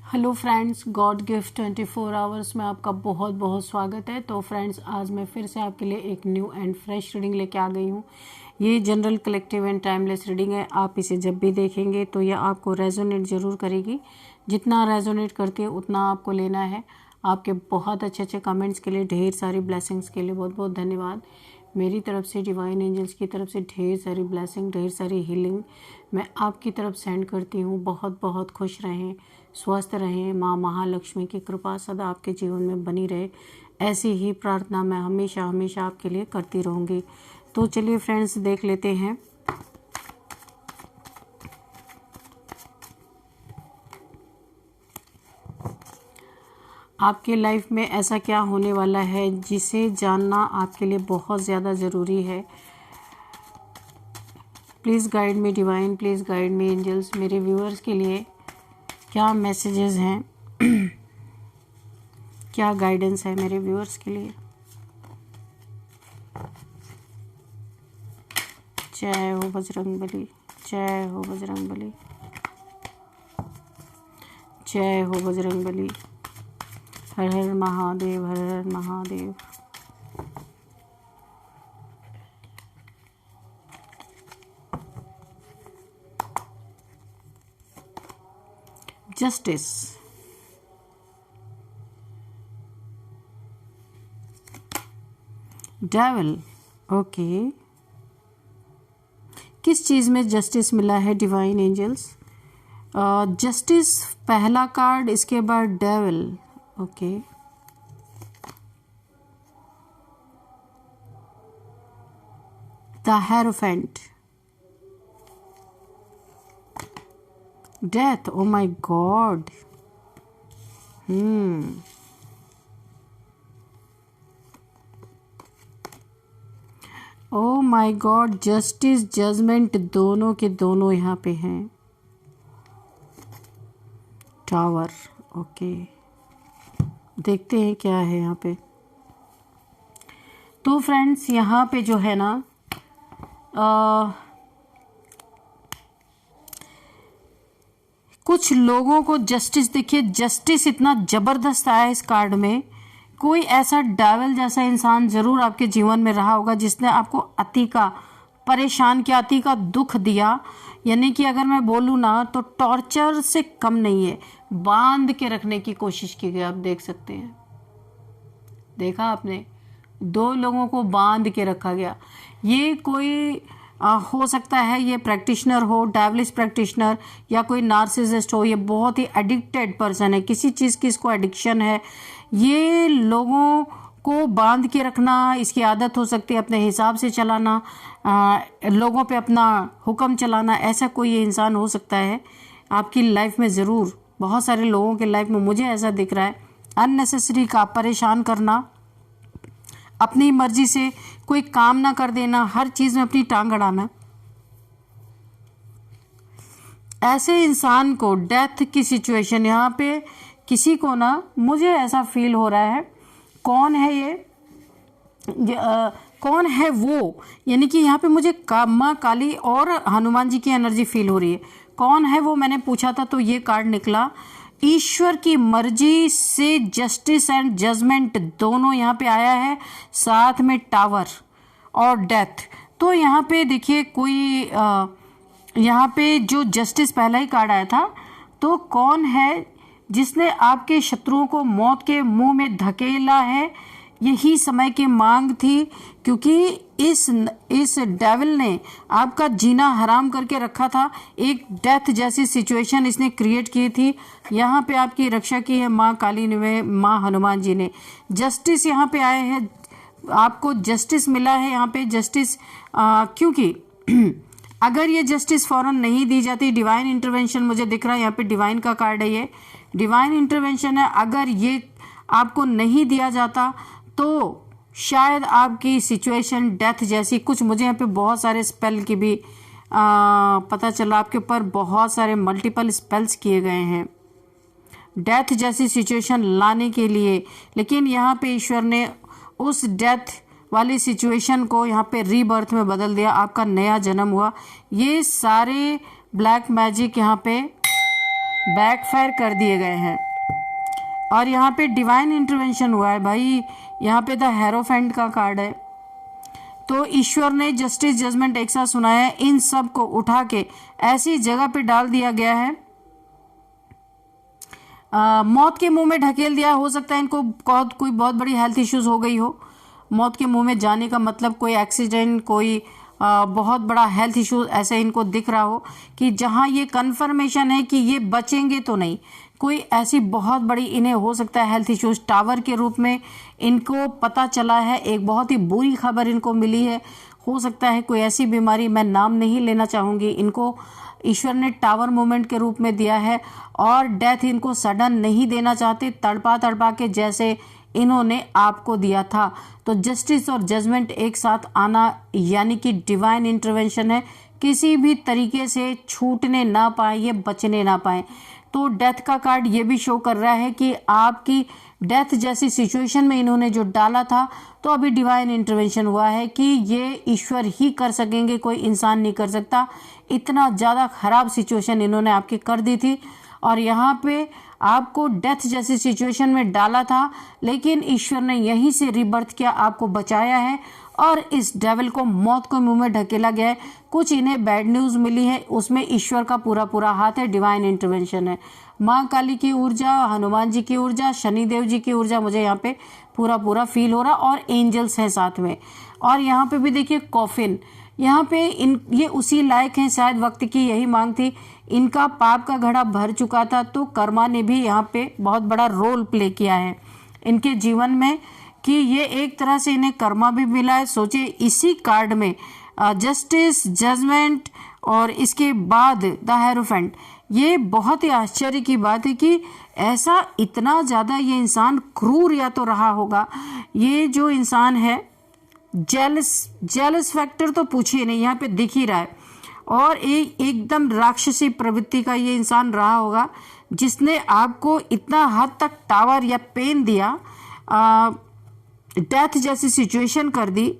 Hello friends, God gift 24 hours में आपका बहुत बहुत स्वागत है। तो फ्रेंड्स, आज मैं फिर से आपके लिए एक न्यू एंड फ्रेश रीडिंग लेके आ गई हूँ। ये general, collective and timeless reading है। आप इसे जब भी देखेंगे तो यह आपको रेजोनेट ज़रूर करेगी। जितना रेजोनेट करती है उतना आपको लेना है। आपके बहुत अच्छे अच्छे कमेंट्स के लिए, ढेर सारी ब्लेसिंग्स के लिए बहुत बहुत धन्यवाद। मेरी तरफ से, डिवाइन एंजल्स की तरफ से ढेर सारी ब्लेसिंग, ढेर सारी हीलिंग मैं आपकी तरफ सेंड करती हूँ। बहुत बहुत खुश रहें, स्वस्थ रहें। माँ महालक्ष्मी की कृपा सदा आपके जीवन में बनी रहे, ऐसी ही प्रार्थना मैं हमेशा हमेशा आपके लिए करती रहूँगी। तो चलिए फ्रेंड्स, देख लेते हैं आपके लाइफ में ऐसा क्या होने वाला है जिसे जानना आपके लिए बहुत ज़्यादा ज़रूरी है। Please guide me divine, please guide me angels. मेरे व्यूअर्स के लिए क्या मैसेजेस हैं, क्या गाइडेंस है मेरे व्यूअर्स के लिए। जय हो बजरंगबली, जय हो बजरंगबली, जय हो बजरंगबली। हर हर महादेव, हर हर महादेव। Justice, devil, okay. किस चीज़ में जस्टिस मिला है डिवाइन एंजल्स? जस्टिस पहला कार्ड, इसके बाद devil, okay. The hierophant, death, oh my God. Oh my God, justice, judgment, दोनों के दोनों यहाँ पे हैं। Tower, okay. देखते हैं क्या है यहाँ पे। तो फ्रेंड्स, यहाँ पे जो है ना, कुछ लोगों को जस्टिस, देखिए जस्टिस इतना जबरदस्त आया इस कार्ड में। कोई ऐसा डेविल जैसा इंसान जरूर आपके जीवन में रहा होगा जिसने आपको अति का परेशान किया, अति का दुख दिया। यानी कि अगर मैं बोलूँ ना तो टॉर्चर से कम नहीं है, बांध के रखने की कोशिश की गई। आप देख सकते हैं, देखा आपने, दो लोगों को बांध के रखा गया। ये कोई हो सकता है ये प्रैक्टिशनर हो, डेविलिश प्रैक्टिशनर, या कोई नार्सिसिस्ट हो। ये बहुत ही एडिक्टेड पर्सन है, किसी चीज़ की इसको एडिक्शन है। ये लोगों को बांध के रखना इसकी आदत हो सकती है, अपने हिसाब से चलाना, लोगों पे अपना हुक्म चलाना। ऐसा कोई ये इंसान हो सकता है आपकी लाइफ में ज़रूर। बहुत सारे लोगों के लाइफ में मुझे ऐसा दिख रहा है। अननेसेसरी का परेशान करना, अपनी मर्जी से कोई काम ना कर देना, हर चीज़ में अपनी टांग अड़ाना। ऐसे इंसान को डेथ की सिचुएशन यहाँ पे किसी को ना, मुझे ऐसा फील हो रहा है। कौन है ये, कौन है वो? यानी कि यहाँ पे मुझे माँ काली और हनुमान जी की एनर्जी फील हो रही है। कौन है वो मैंने पूछा था तो ये कार्ड निकला। ईश्वर की मर्जी से जस्टिस एंड जजमेंट दोनों यहाँ पे आया है, साथ में टावर और डेथ। तो यहाँ पे देखिए कोई यहाँ पे जो जस्टिस पहला ही कार्ड आया था, तो कौन है जिसने आपके शत्रुओं को मौत के मुंह में धकेला है? यही समय की मांग थी, क्योंकि इस डेविल ने आपका जीना हराम करके रखा था। एक डेथ जैसी सिचुएशन इसने क्रिएट की थी। यहाँ पे आपकी रक्षा की है माँ काली ने, माँ हनुमान जी ने। जस्टिस यहाँ पे आए हैं, आपको जस्टिस मिला है यहाँ पे। जस्टिस क्योंकि अगर ये जस्टिस फौरन नहीं दी जाती, डिवाइन इंटरवेंशन मुझे दिख रहा है यहाँ पे, डिवाइन का कार्ड है ये, डिवाइन इंटरवेंशन है। अगर ये आपको नहीं दिया जाता तो शायद आपकी सिचुएशन डेथ जैसी कुछ, मुझे यहाँ पे बहुत सारे स्पेल की भी पता चला, आपके ऊपर बहुत सारे मल्टीपल स्पेल्स किए गए हैं डेथ जैसी सिचुएशन लाने के लिए। लेकिन यहाँ पे ईश्वर ने उस डेथ वाली सिचुएशन को यहाँ पे रीबर्थ में बदल दिया, आपका नया जन्म हुआ। ये सारे ब्लैक मैजिक यहाँ पे बैकफायर कर दिए गए हैं। और यहाँ पे डिवाइन इंटरवेंशन हुआ है भाई, यहाँ पे द हेरोफेंट का कार्ड है। तो ईश्वर ने जस्टिस जजमेंट एक साथ सुनाया है, इन सब को उठा के ऐसी जगह पे डाल दिया गया है, मौत के मुंह में ढकेल दिया। हो सकता है इनको कोई बहुत बड़ी हेल्थ इश्यूज हो गई हो। मौत के मुंह में जाने का मतलब कोई एक्सीडेंट, कोई बहुत बड़ा हेल्थ इशू ऐसे इनको दिख रहा हो कि जहां ये कन्फर्मेशन है कि ये बचेंगे तो नहीं, कोई ऐसी बहुत बड़ी इन्हें हो सकता है हेल्थ इश्यूज टावर के रूप में इनको पता चला है। एक बहुत ही बुरी खबर इनको मिली है। हो सकता है कोई ऐसी बीमारी, मैं नाम नहीं लेना चाहूँगी, इनको ईश्वर ने टावर मूवमेंट के रूप में दिया है। और डेथ इनको सडन नहीं देना चाहते, तड़पा तड़पा के जैसे इन्होंने आपको दिया था। तो जस्टिस और जजमेंट एक साथ आना यानी कि डिवाइन इंटरवेंशन है, किसी भी तरीके से छूटने ना पाए, ये बचने ना पाए। तो डेथ का कार्ड ये भी शो कर रहा है कि आपकी डेथ जैसी सिचुएशन में इन्होंने जो डाला था, तो अभी डिवाइन इंटरवेंशन हुआ है कि ये ईश्वर ही कर सकेंगे, कोई इंसान नहीं कर सकता। इतना ज़्यादा खराब सिचुएशन इन्होंने आपकी कर दी थी और यहाँ पे आपको डेथ जैसी सिचुएशन में डाला था, लेकिन ईश्वर ने यहीं से रिबर्थ किया, आपको बचाया है और इस डेविल को मौत के मुंह में ढकेला गया है। कुछ इन्हें बैड न्यूज मिली है, उसमें ईश्वर का पूरा पूरा हाथ है, डिवाइन इंटरवेंशन है। माँ काली की ऊर्जा, हनुमान जी की ऊर्जा, शनिदेव जी की ऊर्जा मुझे यहाँ पे पूरा पूरा फील हो रहा, और एंजल्स हैं साथ में। और यहाँ पे भी देखिए कॉफिन, यहाँ पे ये उसी लायक हैं, शायद वक्त की यही मांग थी। इनका पाप का घड़ा भर चुका था, तो कर्मा ने भी यहाँ पे बहुत बड़ा रोल प्ले किया है इनके जीवन में कि ये एक तरह से इन्हें कर्मा भी मिला है। सोचिए इसी कार्ड में जस्टिस, जजमेंट और इसके बाद द हेरोफेंट। ये बहुत ही आश्चर्य की बात है कि ऐसा इतना ज़्यादा ये इंसान क्रूर या तो रहा होगा। ये जो इंसान है जेलस फैक्टर तो पूछिए नहीं, यहाँ पे दिख ही रहा है। और एकदम राक्षसी प्रवृत्ति का ये इंसान रहा होगा, जिसने आपको इतना हद तक टावर या पेन दिया, डेथ जैसी सिचुएशन कर दी।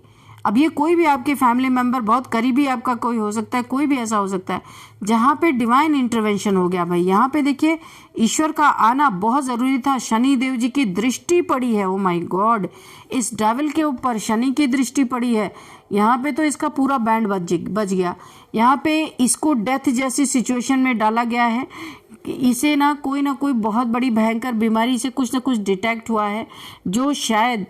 अब ये कोई भी आपके फैमिली मेंबर, बहुत करीबी आपका कोई हो सकता है, कोई भी ऐसा हो सकता है जहाँ पे डिवाइन इंटरवेंशन हो गया भाई। यहाँ पे देखिए ईश्वर का आना बहुत ज़रूरी था। शनि देव जी की दृष्टि पड़ी है, ओ माय गॉड, इस डेविल के ऊपर शनि की दृष्टि पड़ी है। यहाँ पे तो इसका पूरा बैंड बज गया। यहाँ पे इसको डेथ जैसी सिचुएशन में डाला गया है। इसे ना कोई बहुत बड़ी भयंकर बीमारी से कुछ ना कुछ डिटेक्ट हुआ है, जो शायद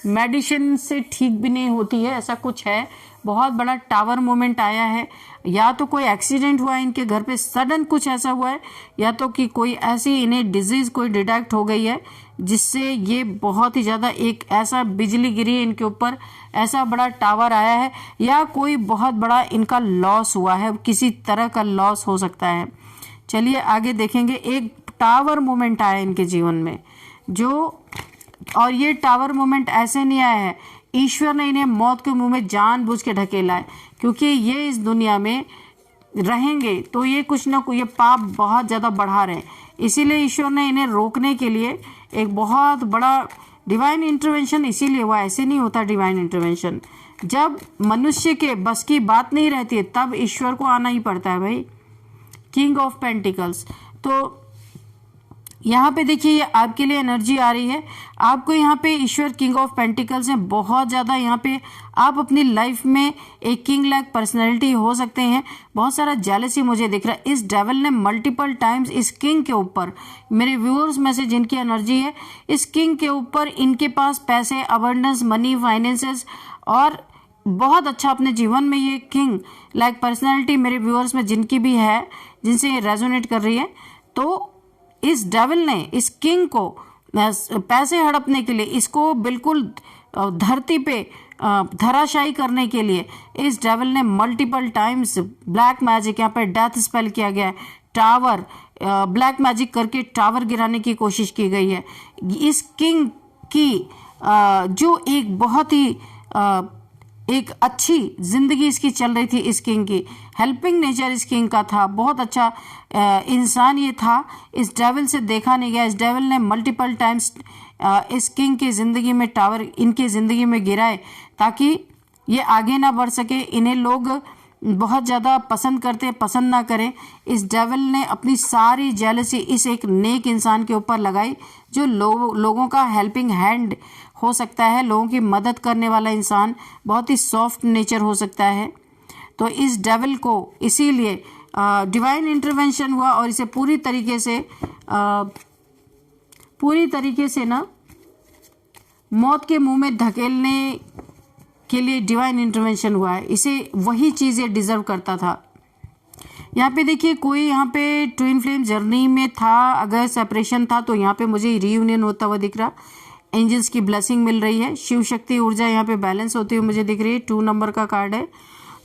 मेडिसिन से ठीक भी नहीं होती है, ऐसा कुछ है। बहुत बड़ा टावर मोमेंट आया है, या तो कोई एक्सीडेंट हुआ है इनके घर पे, सडन कुछ ऐसा हुआ है, या तो कि कोई ऐसी इन्हें डिजीज कोई डिटेक्ट हो गई है जिससे ये बहुत ही ज़्यादा एक ऐसा बिजली गिरी है इनके ऊपर, ऐसा बड़ा टावर आया है, या कोई बहुत बड़ा इनका लॉस हुआ है, किसी तरह का लॉस हो सकता है। चलिए आगे देखेंगे। एक टावर मोमेंट आया इनके जीवन में और ये टावर मोमेंट ऐसे नहीं आया है, ईश्वर ने इन्हें मौत के मुंह में जानबूझ के ढकेला है, क्योंकि ये इस दुनिया में रहेंगे तो ये कुछ ना कुछ ये पाप बहुत ज़्यादा बढ़ा रहे हैं। इसीलिए ईश्वर ने इन्हें रोकने के लिए एक बहुत बड़ा डिवाइन इंटरवेंशन इसीलिए हुआ। ऐसे नहीं होता डिवाइन इंटरवेंशन, जब मनुष्य के बस की बात नहीं रहती है तब ईश्वर को आना ही पड़ता है भाई। किंग ऑफ पेंटिकल्स, तो यहाँ पे देखिए ये आपके लिए एनर्जी आ रही है। आपको यहाँ पे ईश्वर किंग ऑफ पेंटिकल्स हैं, बहुत ज़्यादा यहाँ पे आप अपनी लाइफ में एक किंग लाइक पर्सनैलिटी हो सकते हैं। बहुत सारा जेलसी मुझे दिख रहा है। इस डेविल ने मल्टीपल टाइम्स इस किंग के ऊपर, मेरे व्यूअर्स में से जिनकी एनर्जी है, इस किंग के ऊपर, इनके पास पैसे, अबंडेंस, मनी, फाइनेंसेस और बहुत अच्छा अपने जीवन में ये किंग लाइक पर्सनैलिटी मेरे व्यूअर्स में जिनकी भी है, जिनसे ये रेजोनेट कर रही है, तो इस डेविल ने इस किंग को पैसे हड़पने के लिए, इसको बिल्कुल धरती पे धराशायी करने के लिए इस डेविल ने मल्टीपल टाइम्स ब्लैक मैजिक, यहाँ पे डेथ स्पेल किया गया है, टावर ब्लैक मैजिक करके टावर गिराने की कोशिश की गई है। इस किंग की जो एक बहुत ही एक अच्छी जिंदगी इसकी चल रही थी, इस किंग की हेल्पिंग नेचर इस किंग का था, बहुत अच्छा इंसान ये था। इस डेविल से देखा नहीं गया। इस डेविल ने मल्टीपल टाइम्स इस किंग की ज़िंदगी में टावर इनकी ज़िंदगी में गिराए ताकि ये आगे ना बढ़ सके। इन्हें लोग बहुत ज़्यादा पसंद करते पसंद ना करें, इस डेविल ने अपनी सारी जेलसी इस एक नेक इंसान के ऊपर लगाई जो लोगों का हेल्पिंग हैंड हो सकता है, लोगों की मदद करने वाला इंसान, बहुत ही सॉफ्ट नेचर हो सकता है। तो इस डेविल को इसीलिए डिवाइन इंटरवेंशन हुआ और इसे पूरी तरीके से ना मौत के मुंह में धकेलने के लिए डिवाइन इंटरवेंशन हुआ है। इसे वही चीज़ ये डिजर्व करता था। यहाँ पे देखिए कोई यहाँ पे ट्विन फ्लेम जर्नी में था, अगर सेपरेशन था तो यहाँ पे मुझे रीयूनियन होता हुआ दिख रहा, एंजल्स की ब्लेसिंग मिल रही है, शिव शक्ति ऊर्जा यहाँ पे बैलेंस होती हुई मुझे दिख रही है। 2 नंबर का कार्ड है,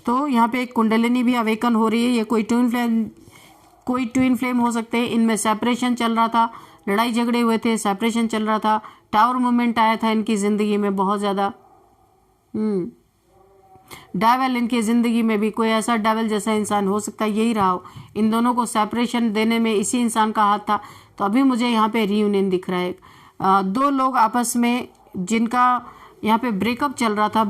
तो यहाँ पे एक कुंडलिनी भी अवेकन हो रही है। ये कोई ट्विन फ्लेम हो सकते हैं, इनमें सेपरेशन चल रहा था, लड़ाई झगड़े हुए थे, सेपरेशन चल रहा था, टावर मूवमेंट आया था इनकी ज़िंदगी में बहुत ज़्यादा। डेविल इनकी ज़िंदगी में भी कोई ऐसा डेविल जैसा इंसान हो सकता है, यही रहा हो। इन दोनों को सेपरेशन देने में इसी इंसान का हाथ था। तो अभी मुझे यहाँ पे रीयूनियन दिख रहा है। 2 लोग आपस में जिनका यहाँ पे ब्रेकअप चल रहा था,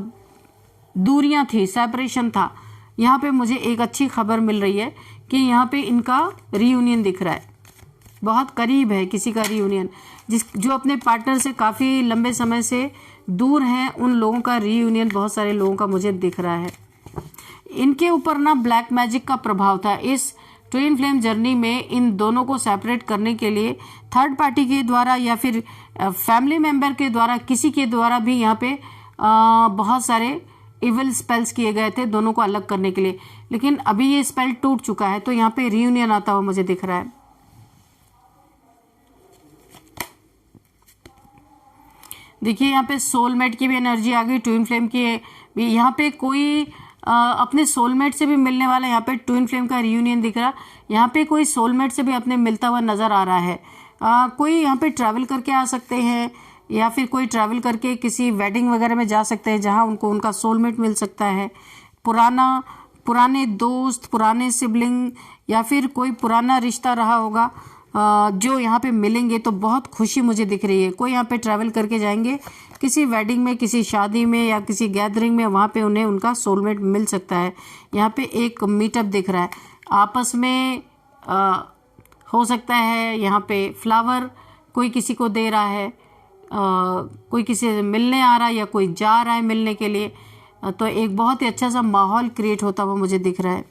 दूरियां थी, सेपरेशन था, यहाँ पे मुझे एक अच्छी खबर मिल रही है कि यहाँ पे इनका रीयूनियन दिख रहा है। बहुत करीब है किसी का रीयूनियन, जो अपने पार्टनर से काफ़ी लंबे समय से दूर हैं, उन लोगों का रीयूनियन बहुत सारे लोगों का मुझे दिख रहा है। इनके ऊपर ना ब्लैक मैजिक का प्रभाव था। इस ट्विन फ्लेम जर्नी में इन दोनों को सेपरेट करने के लिए थर्ड पार्टी के द्वारा या फिर फैमिली मेंबर के द्वारा, किसी के द्वारा भी यहाँ पे बहुत सारे इविल स्पेल्स किए गए थे दोनों को अलग करने के लिए, लेकिन अभी ये स्पेल टूट चुका है। तो यहाँ पे रीयूनियन आता हुआ मुझे दिख रहा है। देखिए यहाँ पे सोलमेट की भी एनर्जी आ गई, ट्विन फ्लेम की भी। यहाँ पे कोई अपने सोलमेट से भी मिलने वाला, यहाँ पे ट्विन फ्लेम का रियूनियन दिख रहा। यहाँ पे कोई सोलमेट से भी अपने मिलता हुआ नजर आ रहा है। कोई यहाँ पे ट्रैवल करके आ सकते हैं या फिर कोई ट्रैवल करके किसी वेडिंग वगैरह में जा सकते हैं जहाँ उनको उनका सोलमेट मिल सकता है। पुराने दोस्त, पुराने सिबलिंग या फिर कोई पुराना रिश्ता रहा होगा जो यहाँ पे मिलेंगे, तो बहुत खुशी मुझे दिख रही है। कोई यहाँ पे ट्रैवल करके जाएंगे किसी वेडिंग में, किसी शादी में या किसी गैदरिंग में, वहाँ पे उन्हें उनका सोलमेट मिल सकता है। यहाँ पे एक मीटअप दिख रहा है आपस में, हो सकता है यहाँ पे फ्लावर कोई किसी को दे रहा है, कोई किसी से मिलने आ रहा है या कोई जा रहा है मिलने के लिए। तो एक बहुत ही अच्छा सा माहौल क्रिएट होता हुआ मुझे दिख रहा है।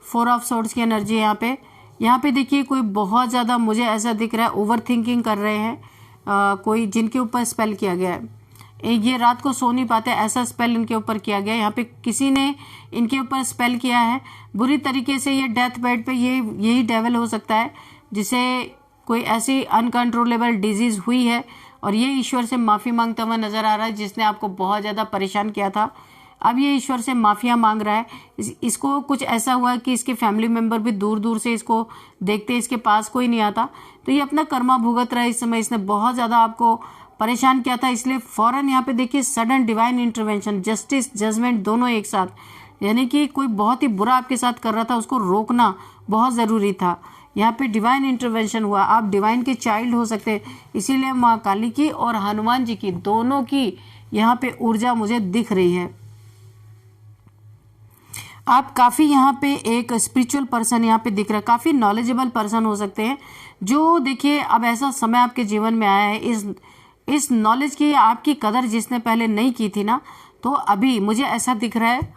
4 ऑफ सोर्ड्स की एनर्जी यहाँ पे देखिए कोई बहुत ज़्यादा मुझे ऐसा दिख रहा है ओवर थिंकिंग कर रहे हैं, कोई जिनके ऊपर स्पेल किया गया है। ये रात को सो नहीं पाते, ऐसा स्पेल इनके ऊपर किया गया है। यहाँ पे किसी ने इनके ऊपर स्पेल किया है बुरी तरीके से। ये डेथ बेड पे यही डेविल हो सकता है जिसे कोई ऐसी अनकंट्रोलेबल डिजीज हुई है और ये ईश्वर से माफ़ी मांगता हुआ नजर आ रहा है जिसने आपको बहुत ज़्यादा परेशान किया था। अब ये ईश्वर से माफिया मांग रहा है। इसको कुछ ऐसा हुआ कि इसके फैमिली मेंबर भी दूर दूर से इसको देखते, इसके पास कोई नहीं आता, तो ये अपना कर्मा भुगत रहा है। इस समय इसने बहुत ज़्यादा आपको परेशान किया था, इसलिए फौरन यहाँ पे देखिए sudden divine intervention, justice, judgment दोनों एक साथ, यानी कि कोई बहुत ही बुरा आपके साथ कर रहा था, उसको रोकना बहुत ज़रूरी था। यहाँ पे डिवाइन इंटरवेंशन हुआ। आप डिवाइन के चाइल्ड हो सकते हैं, इसीलिए माँ काली की और हनुमान जी की दोनों की यहाँ पे ऊर्जा मुझे दिख रही है। आप काफ़ी यहाँ पे एक स्पिरिचुअल पर्सन यहाँ पे दिख रहा है, काफ़ी नॉलेजेबल पर्सन हो सकते हैं जो देखिए अब ऐसा समय आपके जीवन में आया है, इस नॉलेज की आपकी कदर जिसने पहले नहीं की थी ना, तो अभी मुझे ऐसा दिख रहा है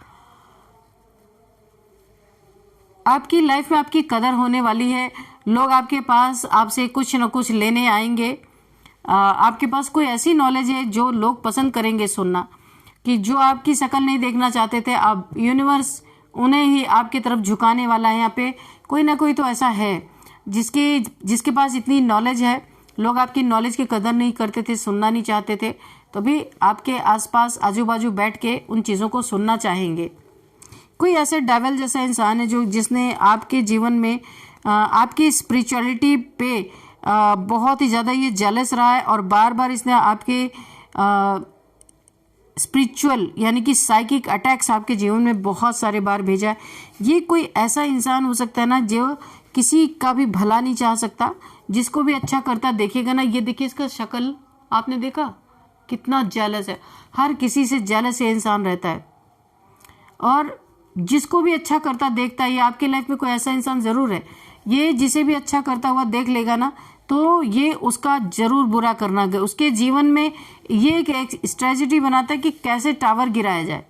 आपकी लाइफ में आपकी कदर होने वाली है। लोग आपके पास आपसे कुछ न कुछ लेने आएंगे। आपके पास कोई ऐसी नॉलेज है जो लोग पसंद करेंगे सुनना, कि जो आपकी शक्ल नहीं देखना चाहते थे, अब यूनिवर्स उन्हें ही आपकी तरफ झुकाने वाला है। यहाँ पे कोई ना कोई तो ऐसा है जिसके पास इतनी नॉलेज है। लोग आपकी नॉलेज की कदर नहीं करते थे, सुनना नहीं चाहते थे, तो भी आपके आसपास आजू बाजू बैठ के उन चीज़ों को सुनना चाहेंगे। कोई ऐसे डेविल जैसा इंसान है जिसने आपके जीवन में आपकी स्पिरिचुअलिटी पे बहुत ही ज़्यादा ये जेलस रहा है और बार बार इसने आपके स्पिरिचुअल यानी कि साइकिक अटैक्स आपके जीवन में बहुत सारे बार भेजा है। ये कोई ऐसा इंसान हो सकता है ना जो किसी का भी भला नहीं चाह सकता, जिसको भी अच्छा करता देखेगा ना, ये देखिए इसका शक्ल आपने देखा कितना जेलस है, हर किसी से जेलस ये इंसान रहता है। और जिसको भी अच्छा करता देखता है, ये आपके लाइफ में कोई ऐसा इंसान ज़रूर है, ये जिसे भी अच्छा करता हुआ देख लेगा ना, तो ये उसका जरूर बुरा करना उसके जीवन में ये एक स्ट्रेटजी बनाता है कि कैसे टावर गिराया जाए।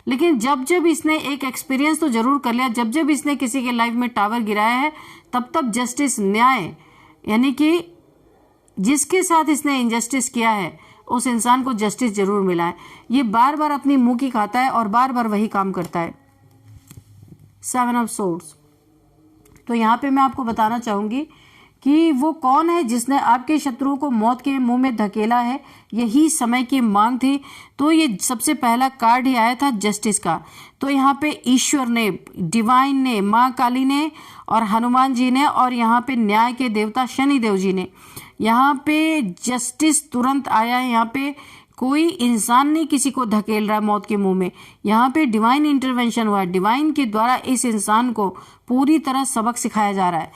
लेकिन जब जब इसने एक एक्सपीरियंस तो जरूर कर लिया, जब जब इसने किसी के लाइफ में टावर गिराया है, तब तब जस्टिस, न्याय, यानी कि जिसके साथ इसने इनजस्टिस किया है उस इंसान को जस्टिस जरूर मिला है। ये बार बार अपनी मुंह की खाता है और बार बार वही काम करता है। 7 ऑफ सोर्ड्स। तो यहाँ पे मैं आपको बताना चाहूंगी कि वो कौन है जिसने आपके शत्रुओं को मौत के मुंह में धकेला है। यही समय की मांग थी। तो ये सबसे पहला कार्ड ही आया था जस्टिस का। तो यहाँ पे ईश्वर ने, डिवाइन ने, माँ काली ने और हनुमान जी ने, और यहाँ पे न्याय के देवता शनिदेव जी ने, यहाँ पे जस्टिस तुरंत आया है। यहाँ पे कोई इंसान नहीं किसी को धकेल रहा है मौत के मुंह में, यहाँ पे डिवाइन इंटरवेंशन हुआ है। डिवाइन के द्वारा इस इंसान को पूरी तरह सबक सिखाया जा रहा है,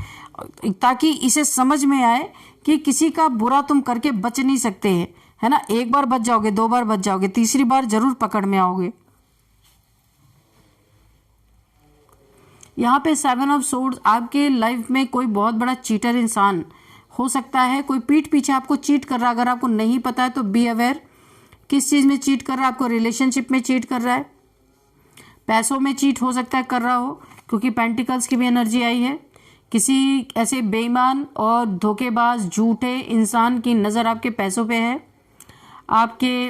ताकि इसे समझ में आए कि किसी का बुरा तुम करके बच नहीं सकते हैं, है ना। एक बार बच जाओगे, 2 बार बच जाओगे, तीसरी बार जरूर पकड़ में आओगे। यहाँ पे 7 ऑफ सोर्ड्स, आपके लाइफ में कोई बहुत बड़ा चीटर इंसान हो सकता है। कोई पीठ पीछे आपको चीट कर रहा है। अगर आपको नहीं पता है तो बी अवेयर, किस चीज में चीट कर रहा है। आपको रिलेशनशिप में चीट कर रहा है, पैसों में चीट हो सकता है कर रहा हो, क्योंकि पेंटिकल्स की भी एनर्जी आई है। किसी ऐसे बेईमान और धोखेबाज झूठे इंसान की नजर आपके पैसों पे है। आपके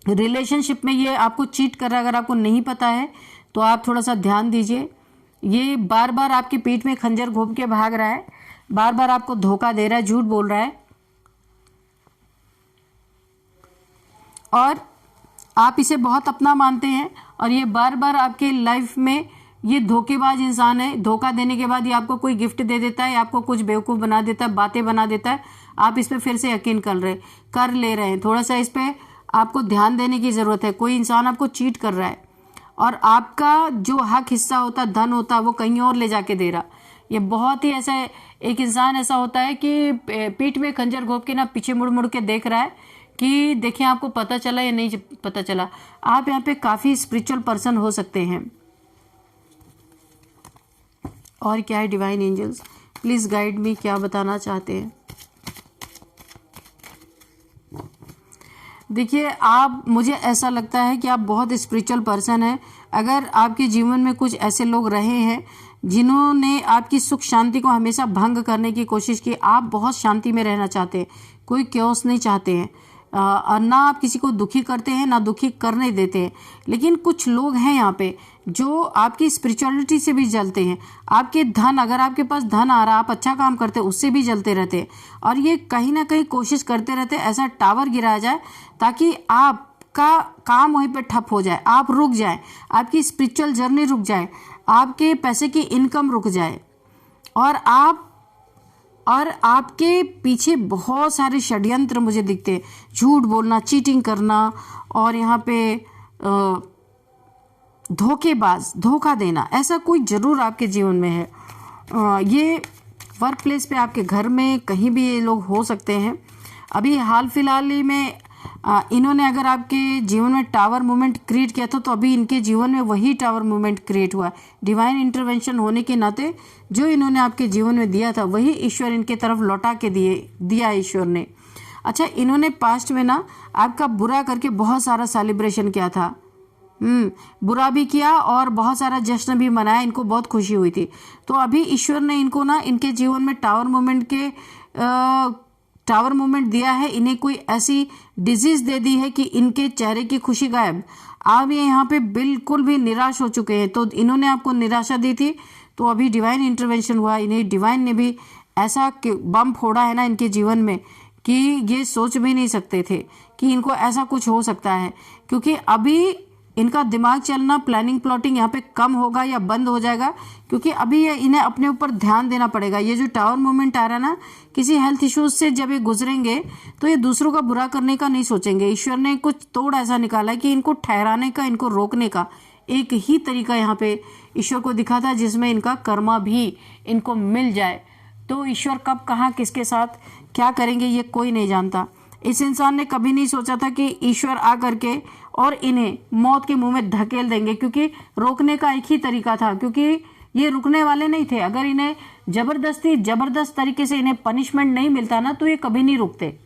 रिलेशनशिप में ये आपको चीट कर रहा है। अगर आपको नहीं पता है तो आप थोड़ा सा ध्यान दीजिए। ये बार बार आपकी पीठ में खंजर घूम के भाग रहा है, बार बार आपको धोखा दे रहा है, झूठ बोल रहा है, और आप इसे बहुत अपना मानते हैं। और ये बार बार आपके लाइफ में ये धोखेबाज इंसान है। धोखा देने के बाद ये आपको कोई गिफ्ट दे देता है, आपको कुछ बेवकूफ़ बना देता है, बातें बना देता है। आप इस पर फिर से यकीन कर ले रहे हैं। थोड़ा सा इस पर आपको ध्यान देने की ज़रूरत है। कोई इंसान आपको चीट कर रहा है और आपका जो हक हिस्सा होता, धन होता, वो कहीं और ले जाके दे रहा। ये बहुत ही ऐसा, एक इंसान ऐसा होता है कि पीठ में खंजर घोंप के ना पीछे मुड़ मुड़ के देख रहा है कि देखिए आपको पता चला या नहीं पता चला। आप यहाँ पे काफ़ी स्पिरिचुअल पर्सन हो सकते हैं। और क्या है divine angels, please guide me, क्या बताना चाहते हैं। देखिए आप, मुझे ऐसा लगता है कि आप बहुत स्पिरिचुअल पर्सन हैं। अगर आपके जीवन में कुछ ऐसे लोग रहे हैं जिन्होंने आपकी सुख शांति को हमेशा भंग करने की कोशिश की, आप बहुत शांति में रहना चाहते हैं, कोई क्योस नहीं चाहते हैं, ना आप किसी को दुखी करते हैं ना दुखी करने देते हैं। लेकिन कुछ लोग हैं यहाँ पे जो आपकी स्पिरिचुअलिटी से भी जलते हैं। आपके धन, अगर आपके पास धन आ रहा, आप अच्छा काम करते हैं, उससे भी जलते रहते हैं। और ये कहीं ना कहीं कोशिश करते रहते हैं ऐसा टावर गिराया जाए ताकि आपका काम वहीं पे ठप हो जाए, आप रुक जाए, आपकी स्पिरिचुअल जर्नी रुक जाए, आपके पैसे की इनकम रुक जाए। और आपके पीछे बहुत सारे षड्यंत्र मुझे दिखते हैं, झूठ बोलना, चीटिंग करना, और यहाँ पे धोखेबाज, धोखा देना, ऐसा कोई जरूर आपके जीवन में है। ये वर्क प्लेस पे, आपके घर में, कहीं भी ये लोग हो सकते हैं। अभी हाल फिलहाल ही में इन्होंने अगर आपके जीवन में टावर मूवमेंट क्रिएट किया था, तो अभी इनके जीवन में वही टावर मूवमेंट क्रिएट हुआ। डिवाइन इंटरवेंशन होने के नाते जो इन्होंने आपके जीवन में दिया था वही ईश्वर इनके तरफ लौटा के दिया ईश्वर ने। अच्छा, इन्होंने पास्ट में ना आपका बुरा करके बहुत सारा सेलिब्रेशन किया था, बुरा भी किया और बहुत सारा जश्न भी मनाया, इनको बहुत खुशी हुई थी। तो अभी ईश्वर ने इनको ना, इनके जीवन में टावर मूवमेंट दिया है। इन्हें कोई ऐसी डिजीज दे दी है कि इनके चेहरे की खुशी गायब। आप ये यहाँ पे बिल्कुल भी निराश हो चुके हैं। तो इन्होंने आपको निराशा दी थी, तो अभी डिवाइन इंटरवेंशन हुआ। इन्हें डिवाइन ने भी ऐसा बम फोड़ा है ना इनके जीवन में कि ये सोच भी नहीं सकते थे कि इनको ऐसा कुछ हो सकता है। क्योंकि अभी इनका दिमाग चलना, प्लानिंग प्लॉटिंग यहाँ पे कम होगा या बंद हो जाएगा, क्योंकि अभी ये इन्हें अपने ऊपर ध्यान देना पड़ेगा। ये जो टावर मूवमेंट आ रहा है ना, किसी हेल्थ इश्यूज से जब ये गुजरेंगे तो ये दूसरों का बुरा करने का नहीं सोचेंगे। ईश्वर ने कुछ तोड़ ऐसा निकाला है कि इनको ठहराने का, इनको रोकने का एक ही तरीका यहाँ पे ईश्वर को दिखा था, जिसमें इनका कर्मा भी इनको मिल जाए। तो ईश्वर कब, कहाँ, किसके साथ क्या करेंगे ये कोई नहीं जानता। इस इंसान ने कभी नहीं सोचा था कि ईश्वर आ करके और इन्हें मौत के मुंह में धकेल देंगे, क्योंकि रोकने का एक ही तरीका था, क्योंकि ये रुकने वाले नहीं थे। अगर इन्हें जबरदस्त तरीके से इन्हें पनिशमेंट नहीं मिलता ना, तो ये कभी नहीं रुकते।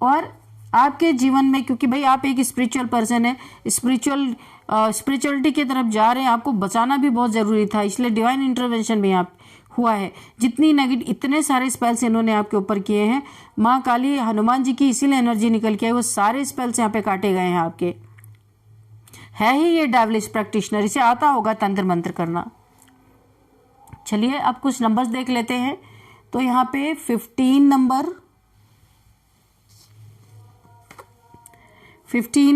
और आपके जीवन में, क्योंकि भाई आप एक स्पिरिचुअल पर्सन है, स्पिरिचुअलिटी की तरफ जा रहे हैं, आपको बचाना भी बहुत जरूरी था, इसलिए डिवाइन इंटरवेंशन भी यहाँ हुआ है। जितनी नेगेटिव, इतने सारे स्पेल्स इन्होंने आपके ऊपर किए हैं, माँ काली हनुमान जी की इसीलिए एनर्जी निकल के आई, वो सारे स्पेल्स यहाँ पे काटे गए हैं आपके। है ही ये डेविलिश प्रैक्टिशनर, इसे आता होगा तंत्र मंत्र करना। चलिए अब कुछ नंबर्स देख लेते हैं। तो यहाँ पे 15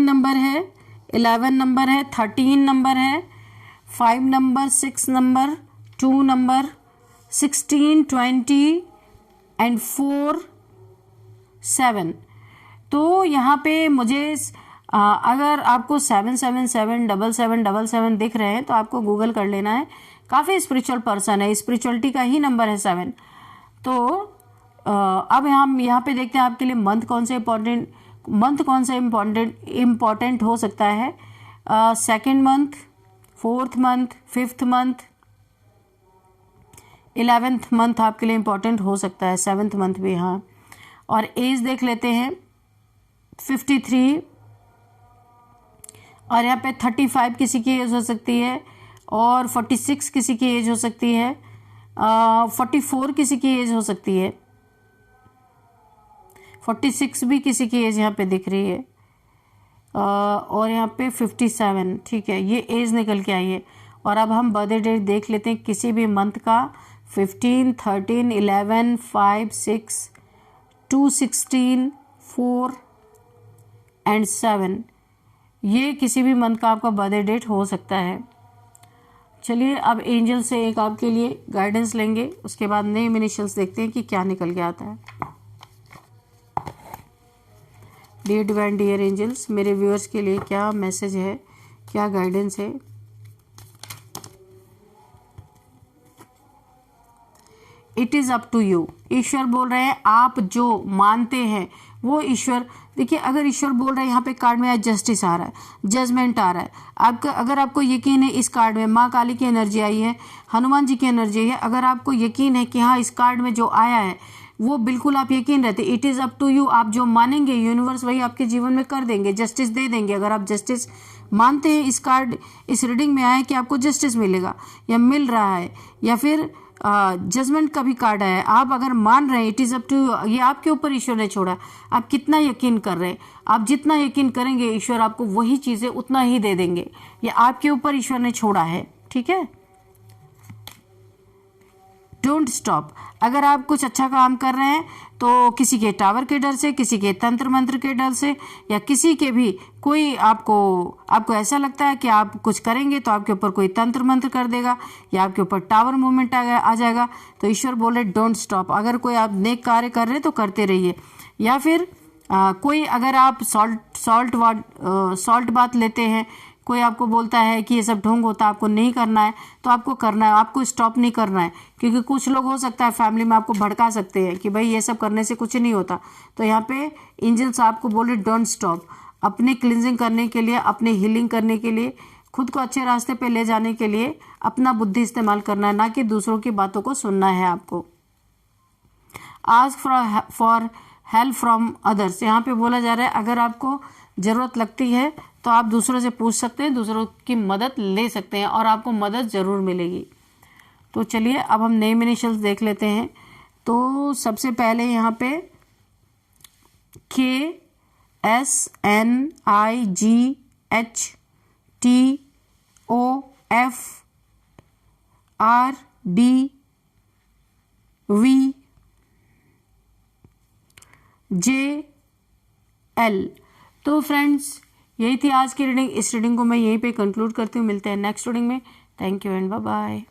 नंबर है, 11 नंबर है, 13 नंबर है, 5 नंबर, 6 नंबर, 2 नंबर, 16, 20 एंड 4, 7। तो यहाँ पे मुझे अगर आपको 7777777 दिख रहे हैं तो आपको गूगल कर लेना है। काफ़ी स्पिरिचुअल पर्सन है, स्पिरिचुअलिटी का ही नंबर है 7। तो अब हम यहाँ पे देखते हैं आपके लिए मंथ कौन से इम्पॉर्टेंट हो सकता है। 2nd month, 4th month, 5th month, 11th month आपके लिए इम्पॉर्टेंट हो सकता है, 7th मंथ भी। हाँ, और एज देख लेते हैं 53, और यहाँ पे 35 किसी की एज हो सकती है, और 46 किसी की एज हो सकती है, 44 किसी की एज हो सकती है, 46 भी किसी की एज यहाँ पे दिख रही है, और यहाँ पे 57। ठीक है, ये एज निकल के आई है। और अब हम बर्थडे डेट देख लेते हैं किसी भी मंथ का। 15, 13, 11, 5, 6, 2, 16, 4 एंड 7, ये किसी भी मंथ का आपका बर्थडे डेट हो सकता है। चलिए अब एंजल से एक आपके लिए गाइडेंस लेंगे, उसके बाद नेम इनिशियल्स देखते हैं कि क्या निकल के आता है। डियर डिवाइन डियर एंजल्स, मेरे व्यूअर्स के लिए क्या मैसेज है, क्या गाइडेंस है। It is up to you. ईश्वर बोल रहे हैं, आप जो मानते हैं वो ईश्वर। देखिए, अगर ईश्वर बोल रहे हैं, यहाँ पे कार्ड में जस्टिस आ रहा है, जजमेंट आ रहा है। आपका, अगर आपको यकीन है, इस कार्ड में माँ काली की एनर्जी आई है, हनुमान जी की एनर्जी है, अगर आपको यकीन है कि हाँ इस कार्ड में जो आया है वो बिल्कुल आप यकीन रहते, it is up to you. आप जो मानेंगे यूनिवर्स वही आपके जीवन में कर देंगे, जस्टिस दे देंगे। अगर आप जस्टिस मानते हैं, इस कार्ड इस रीडिंग में आया कि आपको जस्टिस मिलेगा या मिल रहा है, या फिर जजमेंट का भी कार्ड है। आप अगर मान रहे हैं, it is up to you, ये आपके ऊपर ईश्वर ने छोड़ा। आप कितना यकीन कर रहे हैं, आप जितना यकीन करेंगे ईश्वर आपको वही चीज़ें उतना ही दे देंगे। ये आपके ऊपर ईश्वर ने छोड़ा है। ठीक है, डोंट स्टॉप। अगर आप कुछ अच्छा काम कर रहे हैं तो किसी के टावर के डर से, किसी के तंत्र मंत्र के डर से, या किसी के भी कोई आपको ऐसा लगता है कि आप कुछ करेंगे तो आपके ऊपर कोई तंत्र मंत्र कर देगा या आपके ऊपर टावर मूवमेंट आ जाएगा, तो ईश्वर बोले डोंट स्टॉप। अगर कोई आप नेक कार्य कर रहे हैं तो करते रहिए। या फिर कोई, अगर आप सॉल्ट बात लेते हैं, कोई आपको बोलता है कि ये सब ढोंग होता है, आपको नहीं करना है, तो आपको करना है, आपको स्टॉप नहीं करना है। क्योंकि कुछ लोग हो सकता है फैमिली में आपको भड़का सकते हैं कि भाई ये सब करने से कुछ नहीं होता। तो यहाँ पे एंजल्स आपको बोले डोंट स्टॉप। अपने क्लिनजिंग करने के लिए, अपने हीलिंग करने के लिए, खुद को अच्छे रास्ते पे ले जाने के लिए अपना बुद्धि इस्तेमाल करना है, ना कि दूसरों की बातों को सुनना है आपको। Ask for help from others. यहाँ पे बोला जा रहा है, अगर आपको ज़रूरत लगती है तो आप दूसरों से पूछ सकते हैं, दूसरों की मदद ले सकते हैं और आपको मदद ज़रूर मिलेगी। तो चलिए अब हम नेम इनिशियल्स देख लेते हैं। तो सबसे पहले यहाँ पे KSNIGHTOFRDVJL। तो फ्रेंड्स, यही थी आज की रीडिंग। इस रीडिंग को मैं यहीं पे कंक्लूड करती हूँ। मिलते हैं नेक्स्ट रीडिंग में। Thank you and bye bye.